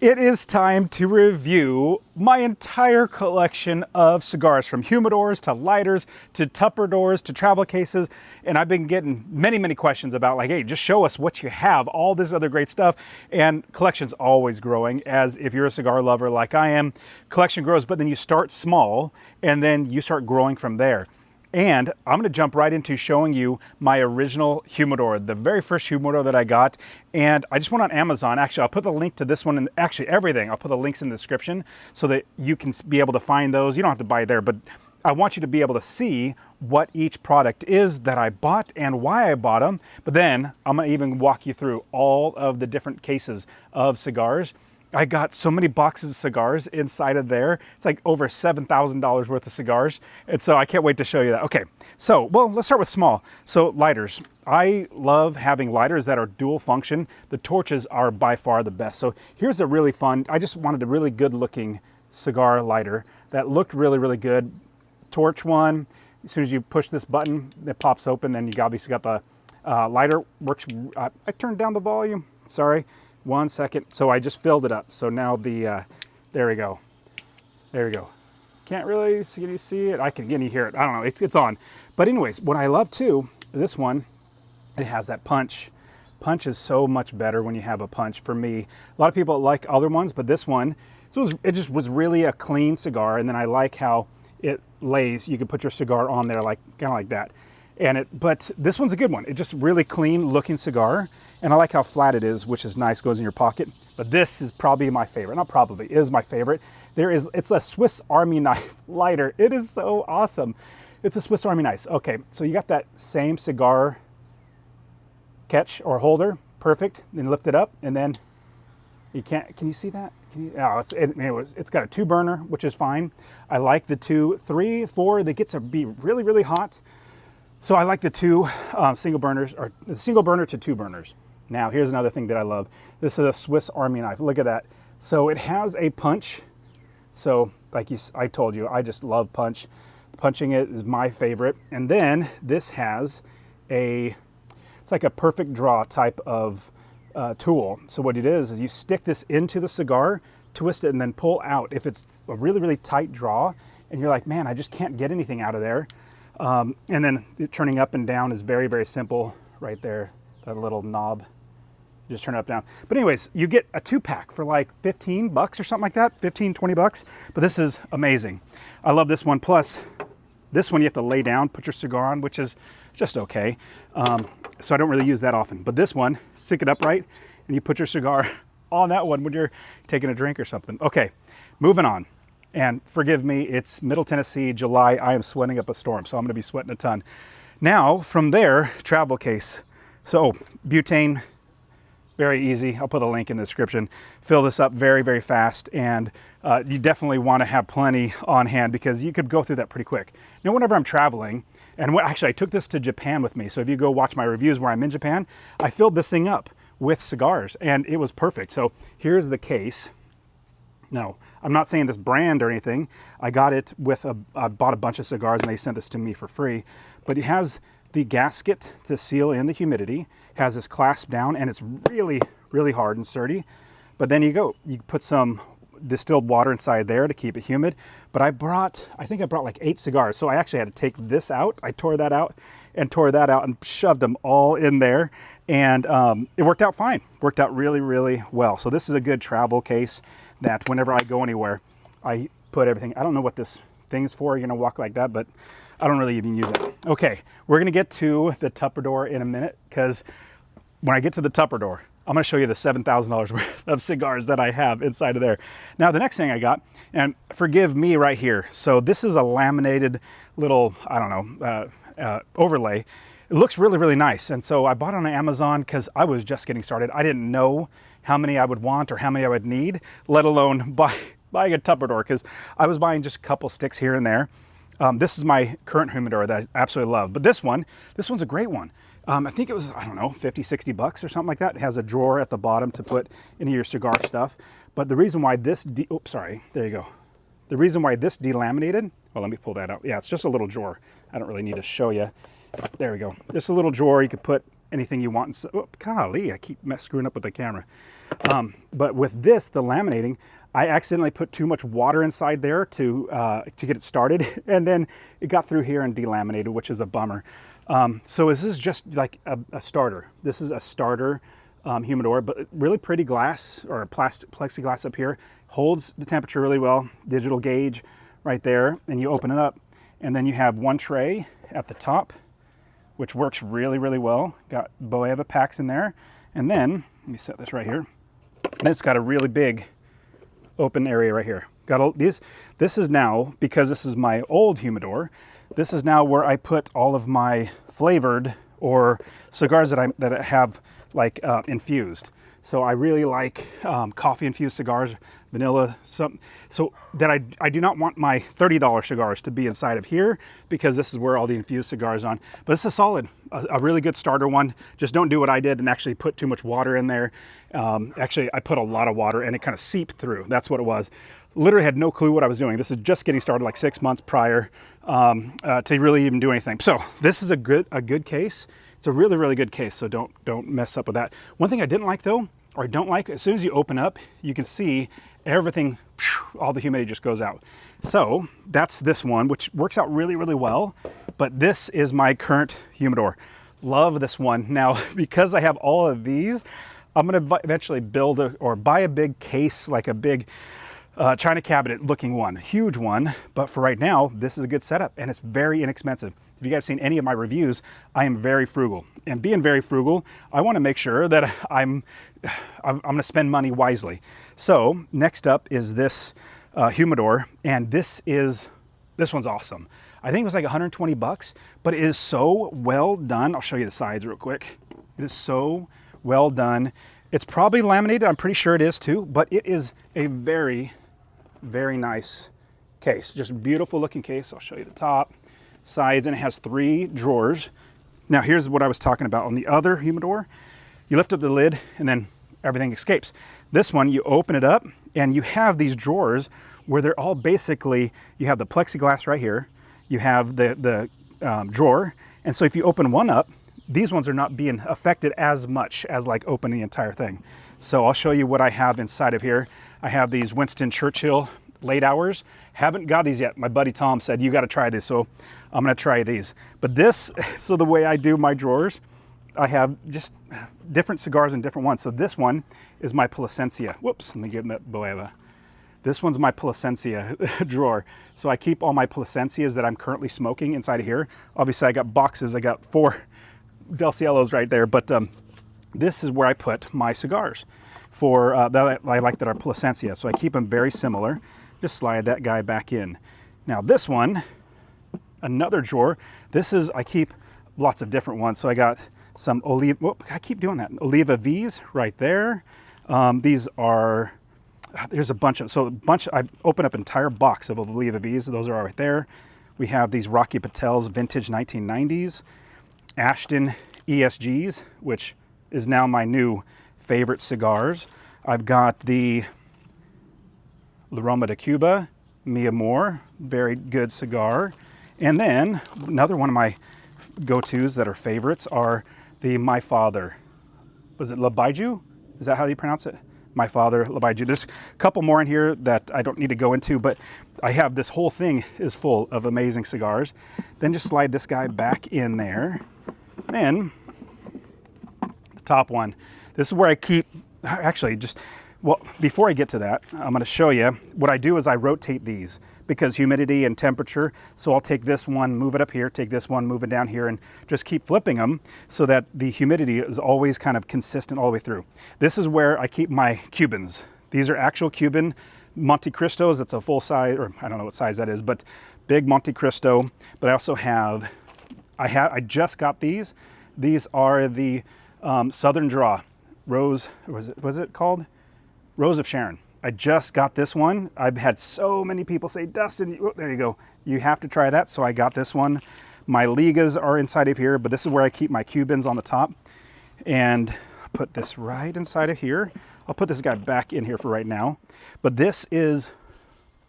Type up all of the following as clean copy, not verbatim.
It is time to review my entire collection of cigars, from humidors to lighters to Tupperdors to travel cases. And I've been getting many questions about, like, hey, just show us what you have, all this other great stuff. And collection's always growing, as if you're a cigar lover like I am, collection grows, but then you start small and then you start growing from there. And I'm going to jump right into showing you my original humidor, the very first humidor that I got. And I just went on Amazon. Actually, I'll put the link to this one, and actually everything. I'll put the links in the description so that you can be able to find those. You don't have to buy there, but I want you to be able to see what each product is that I bought and why I bought them. But then I'm going to even walk you through all of the different cases of cigars. I got so many boxes of cigars inside of there. It's like over $7,000 worth of cigars. And so I can't wait to show you that. Okay, so, well, let's start with small. So lighters. I love having lighters that are dual function. The torches are by far the best. So here's a really fun, I just wanted a really good looking cigar lighter that looked really good. Torch one. As soon as you push this button, it pops open. Then you obviously got the lighter. Works. I turned down the volume. Sorry. 1 second. So I just filled it up. So now the, there we go. There we go. Can't really see it. I can hear it. I don't know. It's on. But anyways, what I love too, this one, it has that punch. Punch is so much better when you have a punch for me. A lot of people like other ones, but this one, it just was really a clean cigar. And then I like how it lays. You can put your cigar on there like kind of like that. But this one's a good one. It's just really clean looking cigar. And I like how flat it is, which is nice, goes in your pocket. But this is probably my favorite. Not probably, it is my favorite. It's a Swiss Army knife lighter. It is so awesome. It's a Swiss Army knife. Okay, so you got that same cigar catch or holder. Perfect. Then lift it up, and then can you see that? It's got a 2 burner, which is fine. I like the 2, 3, 4, that gets to be really hot. So I like the 2 single burners, or the single burner to 2 burners. Now, here's another thing that I love. This is a Swiss Army knife. Look at that. So it has a punch. So I told you, I just love punch. Punching it is my favorite. And then this has it's like a perfect draw type of tool. So what it is you stick this into the cigar, twist it, and then pull out. If it's a really tight draw, and you're like, man, I just can't get anything out of there. And then turning up and down is very simple right there. That little knob. Just turn it up and down. But anyways, you get a 2-pack for like 15 bucks or something like that, 15, 20 bucks. But this is amazing. I love this one. Plus, this one you have to lay down, put your cigar on, which is just okay. So I don't really use that often. But this one, stick it upright, and you put your cigar on that one when you're taking a drink or something. Okay, moving on. And forgive me, it's Middle Tennessee, July. I am sweating up a storm, so I'm gonna be sweating a ton. Now, from there, travel case. So, butane, very easy. I'll put a link in the description. Fill this up very fast, and you definitely wanna have plenty on hand because you could go through that pretty quick. Now, whenever I'm traveling, and actually I took this to Japan with me, so if you go watch my reviews where I'm in Japan, I filled this thing up with cigars, and it was perfect. So, here's the case. No, I'm not saying this brand or anything. I got it I bought a bunch of cigars and they sent this to me for free. But it has the gasket to seal in the humidity, has this clasp down, and it's really hard and sturdy. But then you put some distilled water inside there to keep it humid. But I think I brought like 8 cigars. So I actually had to take this out. I tore that out and shoved them all in there. And it worked out fine. Worked out really well. So this is a good travel case that whenever I go anywhere, I put everything. I don't know what this thing's for, walk like that, but I don't really even use it. Okay, we're gonna get to the Tupperdor in a minute, because when I get to the Tupperdor, I'm gonna show you the $7,000 worth of cigars that I have inside of there. Now, the next thing I got, and forgive me right here, so this is a laminated little, I don't know, overlay. It looks really nice, and so I bought it on Amazon because I was just getting started. I didn't know how many I would want or how many I would need, let alone buying a Tupperdor, because I was buying just a couple sticks here and there. This is my current humidor that I absolutely love. But this one's a great one. I think it was, I don't know, 50, 60 bucks or something like that. It has a drawer at the bottom to put any of your cigar stuff. But the reason why this, there you go. The reason why this delaminated, well, let me pull that out. Yeah, it's just a little drawer. I don't really need to show you. There we go. Just a little drawer. You could put anything you want. Oh, golly, I keep screwing up with the camera. But with this, the laminating, I accidentally put too much water inside there to get it started, and then it got through here and delaminated, which is a bummer. So this is just like a starter. This is a starter humidor, but really pretty glass, or plexiglass up here. Holds the temperature really well. Digital gauge right there, and you open it up, and then you have one tray at the top, which works really, really well. Got Boeva packs in there, and then let me set this right here. And it's got a really big open area right here. Got all these. This is now, because this is my old humidor, this is now where I put all of my flavored or cigars that I have like infused. So I really like coffee infused cigars, vanilla, something. So that I do not want my $30 cigars to be inside of here, because this is where all the infused cigars are on. But it's a solid, a really good starter one. Just don't do what I did and actually put too much water in there. Actually, I put a lot of water and it kind of seeped through. That's what it was. Literally had no clue what I was doing. This is just getting started, like 6 months prior to really even do anything. So this is a good case. It's a really, really good case, so don't mess up with that. One thing I didn't like though, or I don't like, as soon as you open up, you can see everything, all the humidity just goes out. So that's this one, which works out really, really well. But this is my current humidor. Love this one. Now, because I have all of these, I'm gonna eventually build or buy a big case, like a big China cabinet looking one, huge one. But for right now, this is a good setup, and it's very inexpensive. If you guys seen any of my reviews, I am very frugal, and being very frugal, I want to make sure that I'm going to spend money wisely. So next up is this humidor, and this one's awesome. I think it was like 120 bucks, but it is so well done. I'll show you the sides real quick. It is so well done. It's probably laminated. I'm pretty sure it is too, but it is a very, very nice case. Just beautiful looking case. I'll show you the top, sides, and it has 3 drawers. Now here's what I was talking about. On the other humidor, you lift up the lid and then everything escapes. This one, you open it up and you have these drawers where they're all basically, you have the plexiglass right here, you have the drawer, and so if you open one up, these ones are not being affected as much as like opening the entire thing. So I'll show you what I have inside of here. I have these Winston Churchill late hours. Haven't got these yet. My buddy Tom said, you got to try this. So I'm going to try these. But this, so the way I do my drawers, I have just different cigars in different ones. So this one is my Plasencia. Whoops, let me get that Boeva. This one's my Plasencia drawer. So I keep all my Plasencias that I'm currently smoking inside of here. Obviously I got boxes. I got 4 Del Cielos right there. But this is where I put my cigars for that I like that are Plasencia. So I keep them very similar. Just slide that guy back in. Now this one, another drawer. This is, I keep lots of different ones. So I got some I keep doing that. Oliva V's right there. These are, there's a bunch of, I opened up an entire box of Oliva V's. Those are right there. We have these Rocky Patel's vintage 1990s, Ashton ESGs, which is now my new favorite cigars. I've got the La Roma de Cuba, Mi Amor, very good cigar. And then another one of my go-tos that are favorites are the My Father. Was it La Baiju? Is that how you pronounce it? My Father, La Baiju. There's a couple more in here that I don't need to go into, but I have this whole thing is full of amazing cigars. Then just slide this guy back in there. Then the top one. This is where I keep, actually just, well, before I get to that, I'm going to show you what I do is I rotate these because humidity and temperature. So I'll take this one, move it up here, take this one, move it down here, and just keep flipping them so that the humidity is always kind of consistent all the way through. This is where I keep my Cubans. These are actual Cuban Monte Cristos. That's a full size, or I don't know what size that is, but big Monte Cristo. But I also have, I just got these. These are the Southern Draw Rose, was it called? Rose of Sharon. I just got this one. I've had so many people say, Dustin, oh, there you go. You have to try that. So I got this one. My Ligas are inside of here, but this is where I keep my Cubans on the top. And put this right inside of here. I'll put this guy back in here for right now. But this is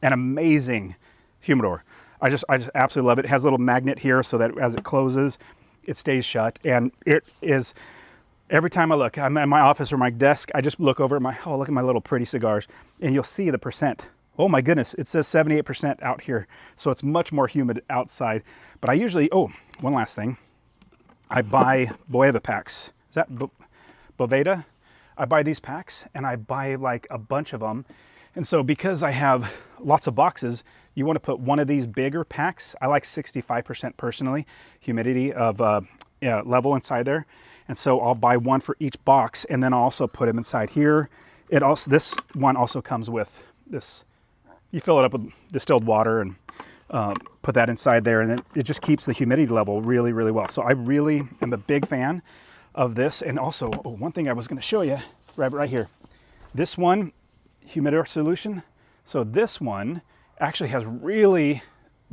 an amazing humidor. I just absolutely love it. It has a little magnet here so that as it closes, it stays shut. And it is, Every time I look, I'm at my office or my desk, I just look over at look at my little pretty cigars, and you'll see the percent. Oh my goodness, it says 78% out here. So it's much more humid outside. But I usually, one last thing. I buy Boeva packs. Is that Boveda? I buy these packs, and I buy like a bunch of them. And so because I have lots of boxes, you want to put one of these bigger packs. I like 65% personally, humidity of level inside there. And so I'll buy one for each box, and then I'll also put them inside here. This one also comes with this. You fill it up with distilled water and put that inside there, and it just keeps the humidity level really, really well. So I really am a big fan of this. And also, one thing I was going to show you right here. This one, Humidor solution. So this one actually has really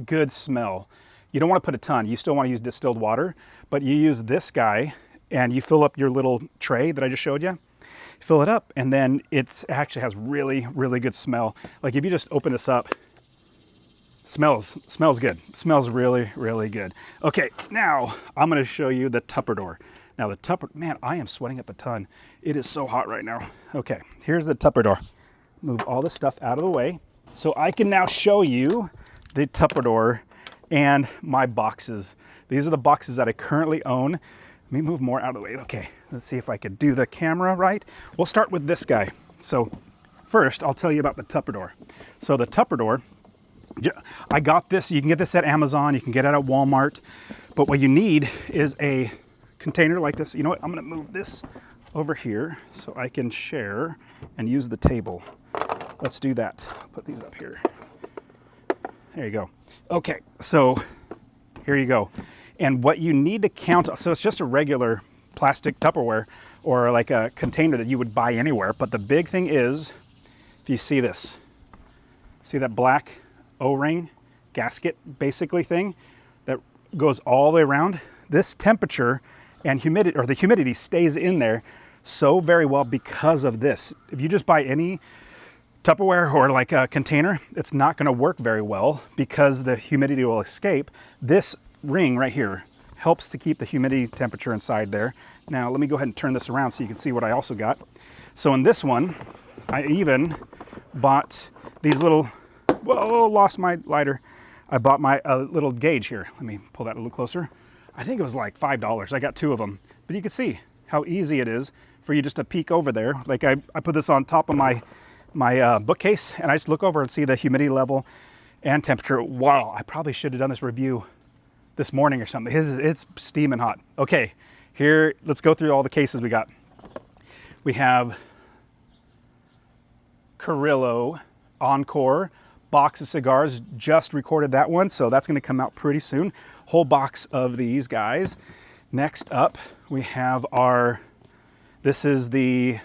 good smell. You don't want to put a ton. You still want to use distilled water, but you use this guy, and you fill up your little tray that I just showed you. Fill it up, and then it actually has really, really good smell. Like if you just open this up, smells good. Smells really, really good. Okay, now I'm gonna show you the Tupperdor. Now man, I am sweating up a ton. It is so hot right now. Okay, here's the Tupperdor. Move all this stuff out of the way so I can now show you the Tupperdor and my boxes. These are the boxes that I currently own. Let me move more out of the way. Okay, let's see if I could do the camera right. We'll start with this guy. So first, I'll tell you about the Tupperdor. So the Tupperdor, I got this. You can get this at Amazon. You can get it at Walmart. But what you need is a container like this. You know what? I'm going to move this over here so I can share and use the table. Let's do that. Put these up here. There you go. Okay, so here you go. And what you need to count, so it's just a regular plastic Tupperware or like a container that you would buy anywhere. But the big thing is, if you see this, see that black O-ring gasket basically thing that goes all the way around? This temperature and humidity, or the humidity, stays in there so very well because of this. If you just buy any Tupperware or like a container, it's not going to work very well because the humidity will escape. This ring right here helps to keep the humidity temperature inside there. Now let me go ahead and turn this around so you can see what I also got. So in this one, I even bought these little, whoa, lost my lighter. I bought my little gauge here. Let me pull that a little closer. I think it was like $5. I got 2 of them, but you can see how easy it is for you just to peek over there. Like I put this on top of my bookcase, and I just look over and see the humidity level and temperature. Wow, I probably should have done this review this morning or something. It's steaming hot. Okay, here, let's go through all the cases we got. We have Carrillo Encore box of cigars. Just recorded that one, so that's gonna come out pretty soon. Whole box of these guys. Next up, we have this is the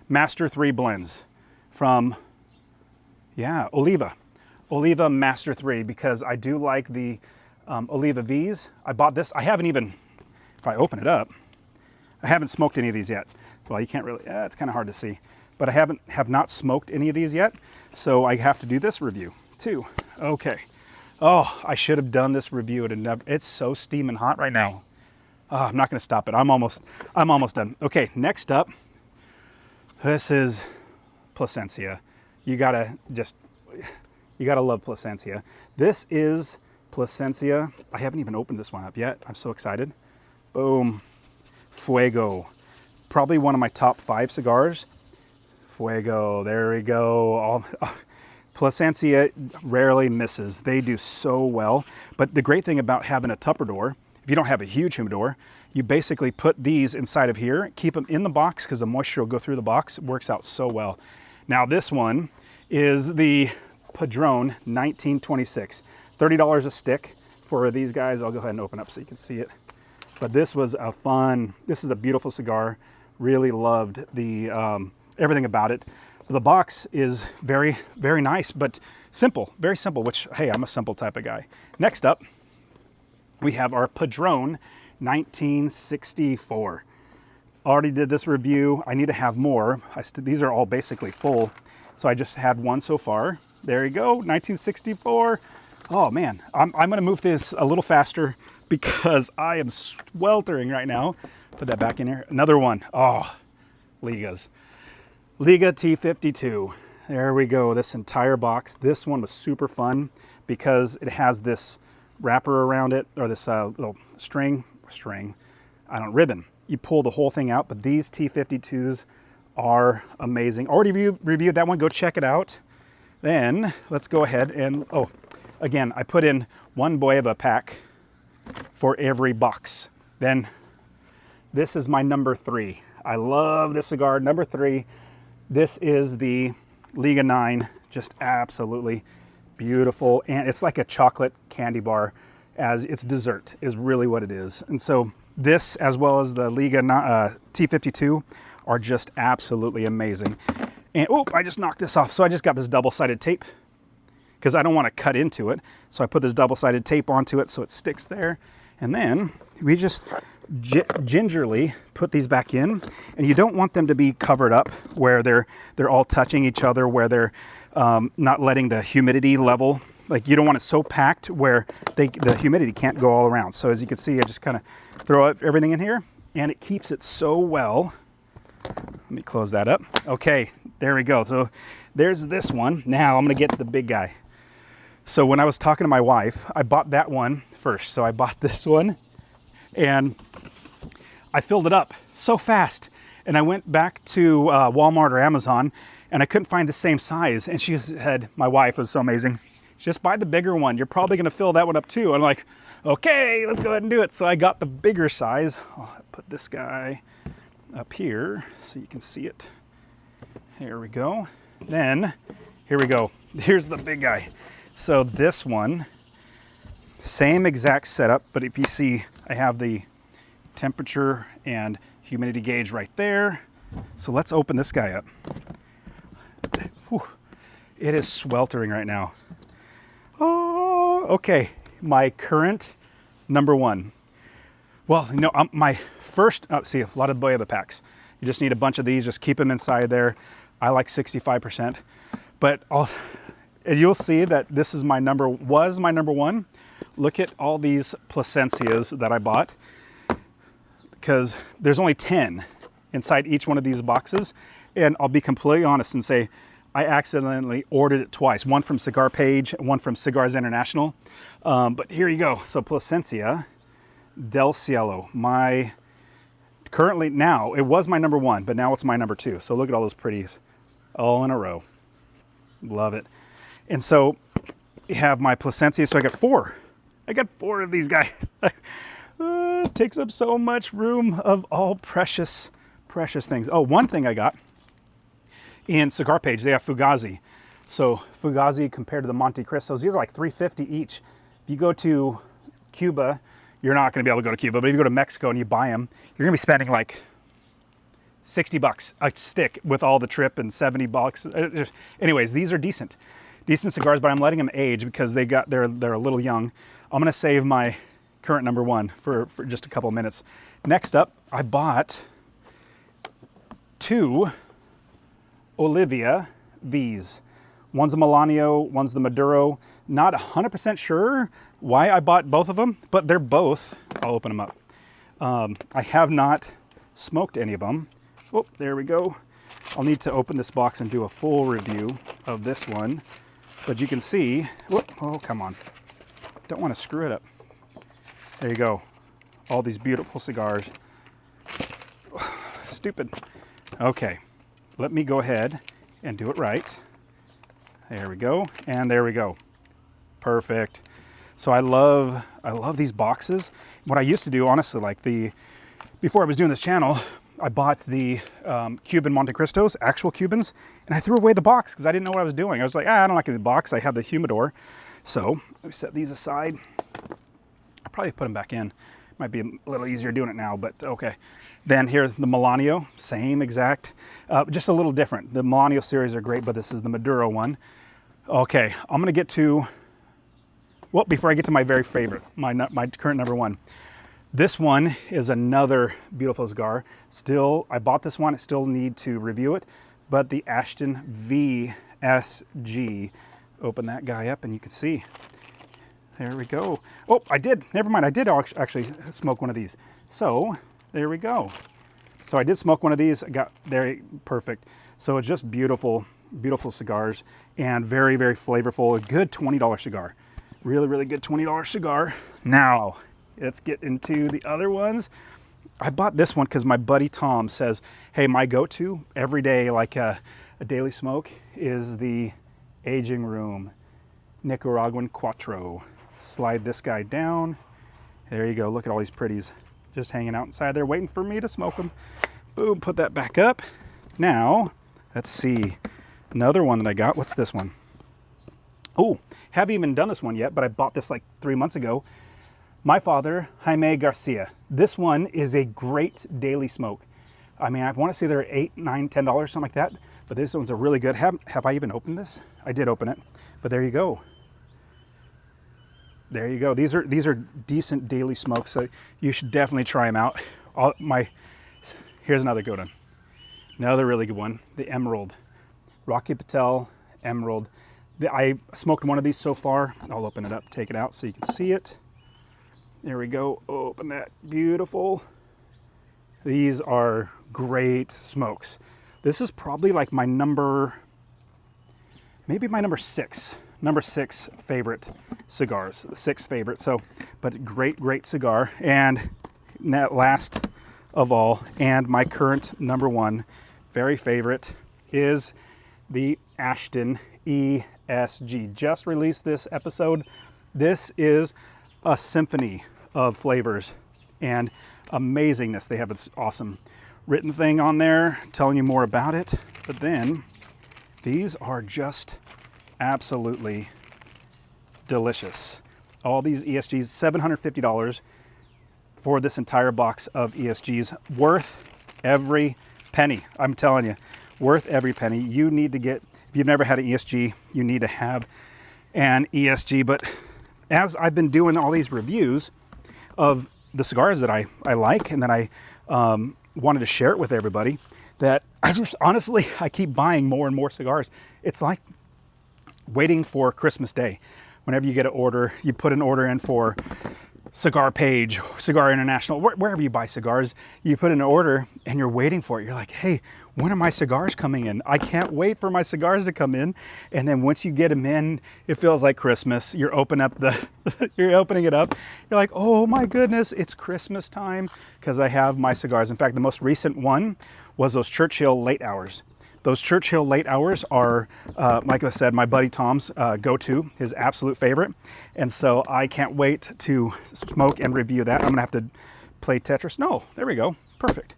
Master 3 blends from, Oliva Master 3, because I do like the Oliva V's. I bought this. I haven't even, if I open it up, I haven't smoked any of these yet. Well, you can't really, it's kind of hard to see, but I have not smoked any of these yet. So I have to do this review too. Okay. Oh, I should have done this review. It's so steaming hot right now. Oh, I'm not going to stop it. I'm almost done. Okay. Next up, this is Plasencia. You gotta love Plasencia. This is Plasencia. I haven't even opened this one up yet. I'm so excited. Boom. Fuego. Probably one of my top 5 cigars. Fuego. There we go. Plasencia rarely misses. They do so well. But the great thing about having a Tupperdor, if you don't have a huge humidor, you basically put these inside of here, keep them in the box because the moisture will go through the box. It works out so well. Now this one is the Padron 1926. $30 a stick for these guys. I'll go ahead and open up so you can see it. But this was this is a beautiful cigar. Really loved the everything about it. The box is very, very nice, but simple, very simple, which, hey, I'm a simple type of guy. Next up, we have our Padron 1964. Already did this review. I need to have more. These are all basically full. So I just had one so far. There you go, 1964. Oh man, I'm gonna move this a little faster because I am sweltering right now. Put that back in here. Another one. Oh, Ligas. Liga T52. There we go. This entire box. This one was super fun because it has this wrapper around it, or this little ribbon. You pull the whole thing out, but these T52s are amazing. Already reviewed that one. Go check it out. Then let's go ahead and, oh, again, I put in one Bueva pack for every box. Then this is my number 3. I love this cigar, number 3. This is the Liga 9, just absolutely beautiful. And it's like a chocolate candy bar, as its dessert is really what it is. And so this, as well as the Liga T52, are just absolutely amazing. And oh, I just knocked this off. So I just got this double-sided tape because I don't want to cut into it. So I put this double-sided tape onto it so it sticks there. And then we just gingerly put these back in, and you don't want them to be covered up where they're all touching each other, where they're not letting the humidity level. Like, you don't want it so packed where the humidity can't go all around. So as you can see, I just kind of throw everything in here, and it keeps it so well. Let me close that up. Okay, there we go. So there's this one. Now I'm gonna get to the big guy. So when I was talking to my wife, I bought that one first. So I bought this one, and I filled it up so fast. And I went back to Walmart or Amazon, and I couldn't find the same size. And she said, my wife was so amazing, just buy the bigger one. You're probably gonna fill that one up too. I'm like, okay, let's go ahead and do it. So I got the bigger size. I'll put this guy up here so you can see it. Here we go. Then, here we go. Here's the big guy. So this one, same exact setup, but if you see, I have the temperature and humidity gauge right there. So let's open this guy up. Whew. It is sweltering right now. Oh, okay. My current number 1. Well, you know, my first, see, a lot of Bueva packs. You just need a bunch of these, just keep them inside there. I like 65%, but you'll see that this is was my number 1. Look at all these Plasencias that I bought, because there's only 10 inside each one of these boxes. And I'll be completely honest and say, I accidentally ordered it twice. One from Cigar Page, one from Cigars International. But here you go. So Plasencia Del Cielo, currently now, it was my number 1, but now it's my number 2. So look at all those pretties all in a row. Love it. And so you have my Plasencia. So I got 4. I got 4 of these guys. It takes up so much room of all precious, precious things. Oh, one thing I got in Cigar Page, they have Fugazi. So Fugazi compared to the Monte Cristos, these are like $3.50 each. If you go to Cuba, you're not going to be able to go to Cuba, but if you go to Mexico and you buy them, you're going to be spending like $60 a stick with all the trip, and $70. Anyways, these are decent cigars, but I'm letting them age because they're a little young. I'm going to save my current number 1 for just a couple of minutes. Next up, I bought 2 Olivia V's. One's a Melanio, one's the Maduro. Not 100% sure why I bought both of them, but they're both, I'll open them up. I have not smoked any of them. Oh, there we go. I'll need to open this box and do a full review of this one. But you can see, oh, come on. Don't want to screw it up. There you go. All these beautiful cigars. Stupid. Okay, let me go ahead and do it right. There we go, and there we go. Perfect. So I love these boxes. What I used to do, honestly, before I was doing this channel, I bought the Cuban Monte Cristos, actual Cubans, and I threw away the box because I didn't know what I was doing. I was like, I don't like the box. I have the Humidor. So let me set these aside. I'll probably put them back in. Might be a little easier doing it now, but okay. Then here's the Melanio, same exact, just a little different. The Melanio series are great, but this is the Maduro one. Okay, I'm gonna get to, well, before I get to my very favorite, my current number 1. This one is another beautiful cigar. Still, I bought this one, I still need to review it, but the Ashton VSG. Open that guy up and you can see. There we go. Oh, I did, never mind, I did actually smoke one of these. So, There we go. So I did smoke one of these. I got there, perfect. So it's just beautiful, beautiful cigars and very, very flavorful. A good $20 cigar. Really, really good $20 cigar. Now, let's get into the other ones. I bought this one because my buddy Tom says, hey, my go-to every day, like a daily smoke, is the Aging Room Nicaraguan Cuatro. Slide this guy down. There you go. Look at all these pretties just hanging out inside there waiting for me to smoke them. Boom, put that back up. Now, let's see. Another one that I got. What's this one? Oh, haven't even done this one yet, but I bought this like 3 months ago. My Father, Jaime Garcia. This one is a great daily smoke. I mean, I want to say they're $8, $9, $10, something like that. But this one's a really good. Have I even opened this? I did open it. But there you go. There you go. These are decent daily smokes, so you should definitely try them out. Here's another good one. Another really good one. The Emerald. Rocky Patel Emerald. I smoked one of these so far. I'll open it up, take it out so you can see it. There we go. Open that. Beautiful. These are great smokes. This is probably like my maybe my number six favorite cigars, the sixth favorite. So, but great cigar. And last of all, and my current number one, very favorite, is the Ashton ESG. Just released this episode. This is a symphony of flavors and amazingness. They have this awesome written thing on there telling you more about it. But then these are just absolutely delicious. All these ESGs, $750 for this entire box of ESGs. Worth every penny. I'm telling you, worth every penny. You need to get, if you've never had an ESG, you need to have an ESG. But as I've been doing all these reviews of the cigars that I like and that I wanted to share it with everybody, that I just honestly, I keep buying more and more cigars. It's like waiting for Christmas Day. Whenever you get an order, you put an order in for Cigar Page, Cigar International, wherever you buy cigars, you put an order and you're waiting for it. You're like, hey, when are my cigars coming in? I can't wait for my cigars to come in. And then once you get them in, it feels like Christmas. You're opening it up. You're like, oh my goodness, it's Christmas time because I have my cigars. In fact, the most recent one was those Churchill Late Hours. Those Churchill Late Hours are, like I said, my buddy Tom's go-to, his absolute favorite. And so I can't wait to smoke and review that. I'm gonna have to play Tetris. No, there we go, perfect.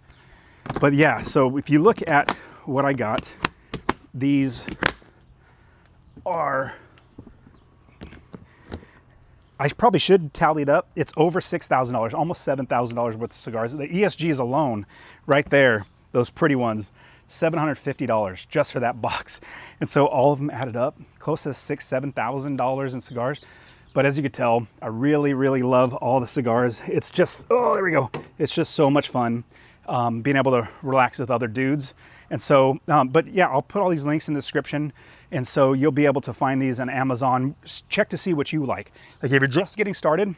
But yeah, so if you look at what I got, these are, I probably should tally it up. It's over $6,000, almost $7,000 worth of cigars. The ESGs alone, right there, those pretty ones, $750 just for that box. And so all of them added up close to $6,000, $7,000 in cigars. But as you can tell, I really, really love all the cigars. It's just, oh, there we go. It's just so much fun being able to relax with other dudes. And so, but yeah, I'll put all these links in the description. And so you'll be able to find these on Amazon. Check to see what you like. Like if you're just getting started,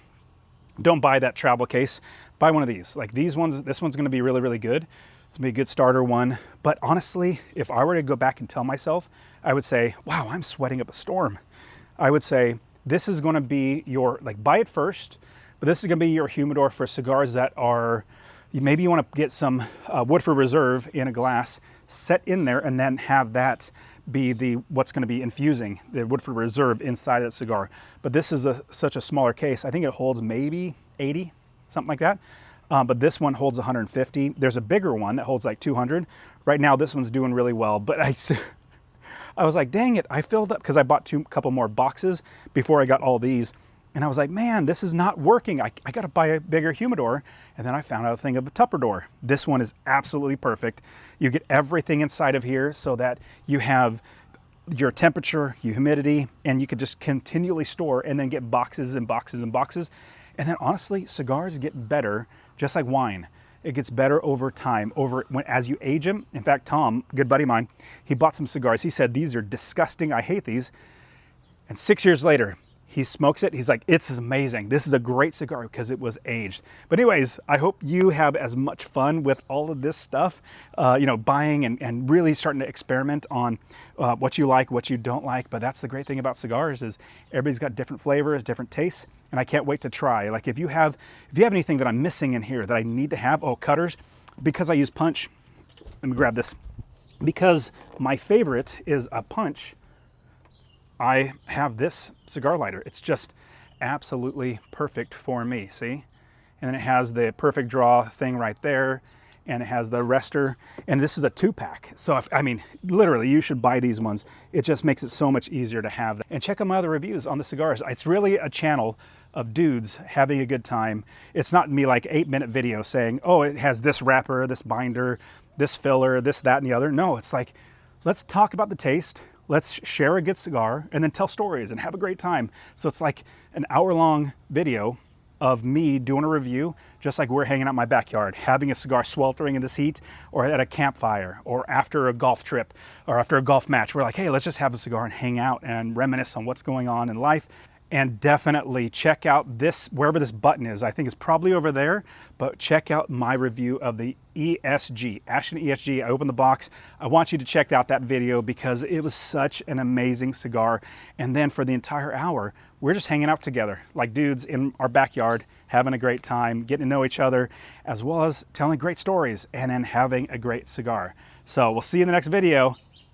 don't buy that travel case. Buy one of these. Like these ones, this one's gonna be really, really good. It's gonna be a good starter one. But honestly, if I were to go back and tell myself, I would say, wow, I'm sweating up a storm. I would say, this is gonna be your, like buy it first, but this is gonna be your humidor for cigars that are, maybe you wanna get some Woodford Reserve in a glass, set in there, and then have that be what's gonna be infusing the Woodford Reserve inside that cigar. But this is such a smaller case. I think it holds maybe 80, something like that. But this one holds 150. There's a bigger one that holds like 200. Right now, this one's doing really well, but I was like, dang it, I filled up, because I bought a couple more boxes before I got all these. And I was like, man, this is not working. I got to buy a bigger humidor. And then I found out a thing of a Tupperdor. This one is absolutely perfect. You get everything inside of here so that you have your temperature, your humidity, and you could just continually store and then get boxes and boxes and boxes. And then honestly, cigars get better, just like wine. It gets better over time, as you age them. In fact, Tom, good buddy of mine, he bought some cigars. He said, these are disgusting. I hate these. And 6 years later, He smokes it. He's like, it's amazing. This is a great cigar because it was aged. But anyways, I hope you have as much fun with all of this stuff, you know, buying and really starting to experiment on what you like, what you don't like. But that's the great thing about cigars is everybody's got different flavors, different tastes, and I can't wait to try. Like if you have anything that I'm missing in here that I need to have, cutters, because I use punch. Let me grab this. Because my favorite is a punch, I have this cigar lighter. It's just absolutely perfect for me, see? And then it has the perfect draw thing right there, and it has the rester, and this is a 2-pack. So, I mean, literally, you should buy these ones. It just makes it so much easier to have. And check out my other reviews on the cigars. It's really a channel of dudes having a good time. It's not me like 8-minute video saying, oh, it has this wrapper, this binder, this filler, this, that, and the other. No, it's like, let's talk about the taste. Let's share a good cigar and then tell stories and have a great time. So it's like an hour-long video of me doing a review, just like we're hanging out in my backyard, having a cigar sweltering in this heat, or at a campfire, or after a golf trip, or after a golf match. We're like, hey, let's just have a cigar and hang out and reminisce on what's going on in life. And definitely check out this, wherever this button is. I think it's probably over there, but check out my review of the ESG, Ashton ESG. I opened the box. I want you to check out that video because it was such an amazing cigar. And then for the entire hour, we're just hanging out together like dudes in our backyard, having a great time, getting to know each other, as well as telling great stories and then having a great cigar. So we'll see you in the next video.